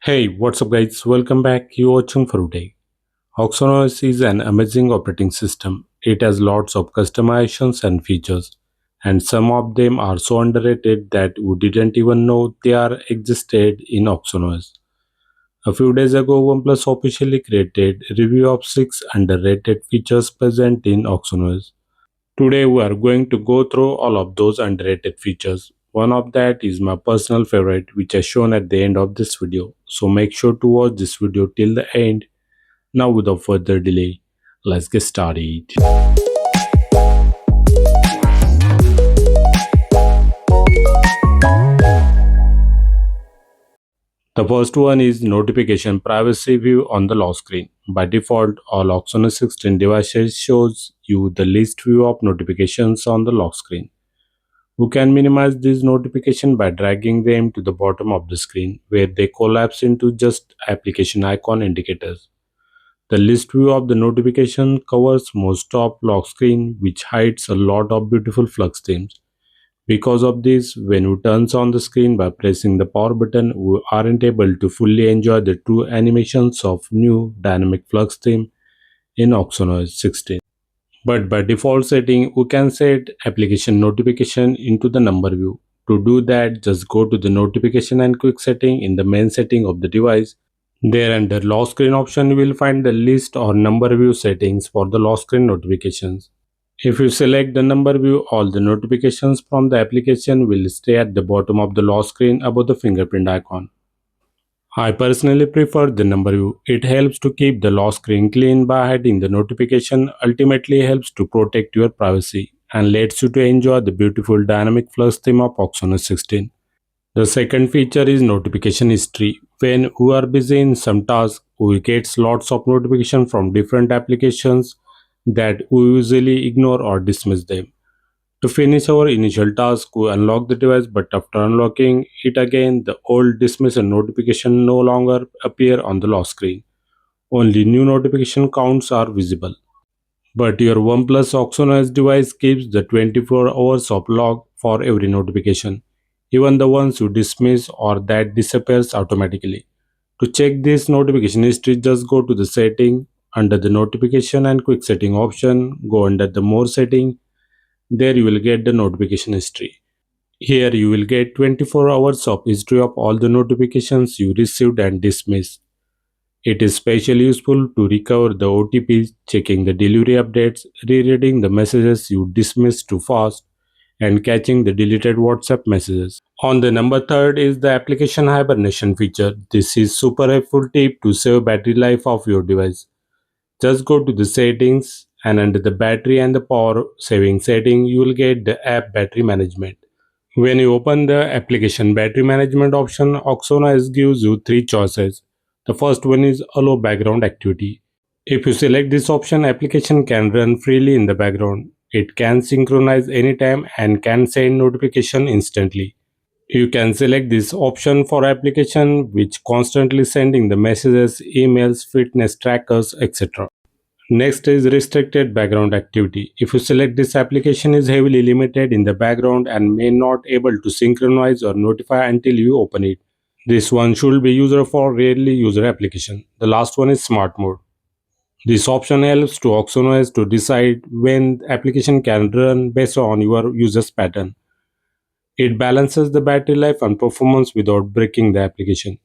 Hey, what's up guys? Welcome back. You're watching for today. OxygenOS is an amazing operating system. It has lots of customizations and features, and some of them are so underrated that we didn't even know they are existed in OxygenOS. A few days ago, OnePlus officially created a review of 6 underrated features present in OxygenOS. Today we are going to go through all of those underrated features. One of that is my personal favorite which is shown at the end of this video. So make sure to watch this video till the end. Now without further delay, let's get started. The first one is notification privacy view on the lock screen. By default, all OxygenOS 16 devices shows you the list view of notifications on the lock screen. You can minimize these notifications by dragging them to the bottom of the screen where they collapse into just application icon indicators. The list view of the notification covers most of lock screen which hides a lot of beautiful flux themes. Because of this, when you turn on the screen by pressing the power button, we aren't able to fully enjoy the true animations of new dynamic flux theme in OxygenOS 16. But by default setting, we can set application notification into the number view. To do that, just go to the notification and quick setting in the main setting of the device. There under lock screen option, you will find the list or number view settings for the lock screen notifications. If you select the number view, all the notifications from the application will stay at the bottom of the lock screen above the fingerprint icon. I personally prefer the number view. It helps to keep the lock screen clean by hiding the notification, ultimately helps to protect your privacy and lets you to enjoy the beautiful dynamic flush theme of OxygenOS 16. The second feature is notification history. When we are busy in some task, we get lots of notifications from different applications that we usually ignore or dismiss them. To finish our initial task, we unlock the device, but after unlocking it again, the old dismiss and notification no longer appear on the lock screen. Only new notification counts are visible. But your OnePlus OxygenOS device keeps the 24 hours of log for every notification, even the ones you dismiss or that disappears automatically. To check this notification history, just go to the setting under the notification and quick setting option, go under the more setting. There you will get the notification history. Here you will get 24 hours of history of all the notifications you received and dismissed. It is especially useful to recover the OTPs, checking the delivery updates, rereading the messages you dismissed too fast, and catching the deleted WhatsApp messages. On the number third is the application hibernation feature. This is super helpful tip to save battery life of your device. Just go to the settings and under the battery and the power saving setting, you will get the app battery management. When you open the application battery management option, OxygenOS gives you three choices. The first one is allow background activity. If you select this option, application can run freely in the background. It can synchronize anytime and can send notification instantly. You can select this option for application which constantly sending the messages, emails, fitness trackers, etc. Next is restricted background activity. If you select this application is heavily limited in the background and may not able to synchronize or notify until you open it. This one should be user for rarely user application. The last one is smart mode. This option helps to OxygenOS to decide when application can run based on your user's pattern. It balances the battery life and performance without breaking the application.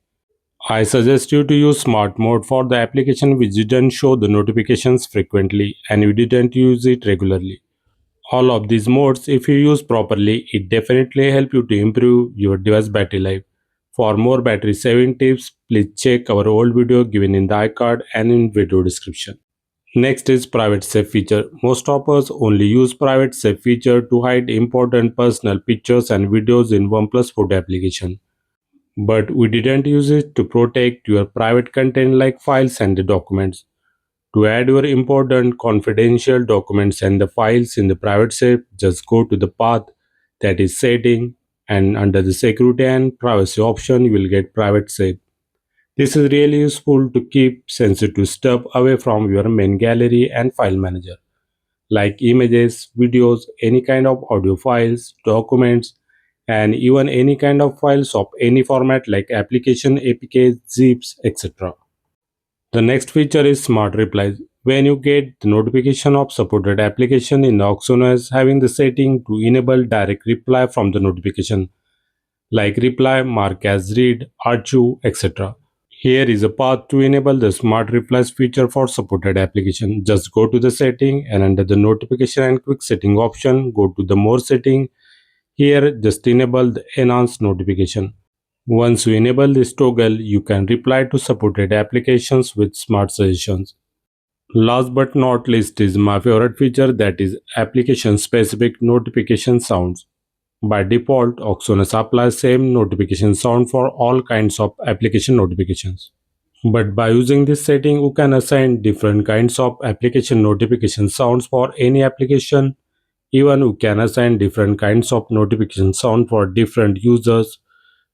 I suggest you to use smart mode for the application which didn't show the notifications frequently and you didn't use it regularly. All of these modes, if you use properly, it definitely help you to improve your device battery life. For more battery saving tips, please check our old video given in the iCard and in video description. Next is private save feature. Most of us only use private save feature to hide important personal pictures and videos in OnePlus Photo application. But we didn't use it to protect your private content like files and the documents. To add your important confidential documents and the files in the private save, just go to the path that is setting and under the security and privacy option you will get private save. This is really useful to keep sensitive stuff away from your main gallery and file manager like images, videos, any kind of audio files, documents, and even any kind of files of any format like application, APKs, zips, etc. The next feature is smart replies. When you get the notification of supported application in OxygenOS, having the setting to enable direct reply from the notification like reply, mark as read, archive, etc. Here is a path to enable the smart replies feature for supported application. Just go to the setting and under the notification and quick setting option, go to the more setting. Here just enable the enhanced notification. Once you enable this toggle, you can reply to supported applications with smart suggestions. Last but not least is my favorite feature, that is application specific notification sounds. By default, OxygenOS applies same notification sound for all kinds of application notifications. But by using this setting, you can assign different kinds of application notification sounds for any application. Even you can assign different kinds of notification sound for different users,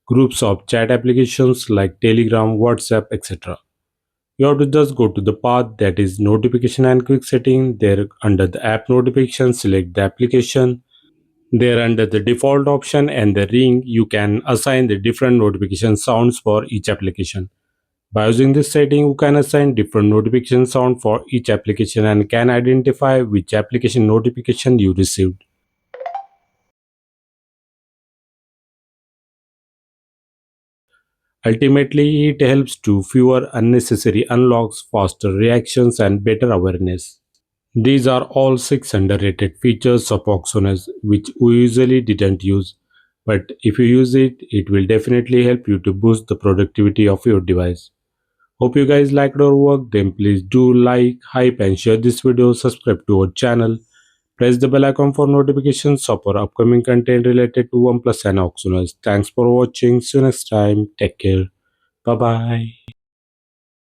groups of chat applications like Telegram, WhatsApp, etc. You have to just go to the path that is notification and quick setting. There under the app notification, select the application. There under the default option and the ring, you can assign the different notification sounds for each application. By using this setting, you can assign different notification sound for each application and can identify which application notification you received. Ultimately, it helps to fewer unnecessary unlocks, faster reactions, and better awareness. These are all 6 underrated features of OxygenOS which we usually didn't use, but if you use it, it will definitely help you to boost the productivity of your device. Hope you guys liked our work, then please do like, hype and share this video, subscribe to our channel, press the bell icon for notifications of our upcoming content related to OnePlus and OxygenOS. Thanks for watching, see you next time, take care, bye bye.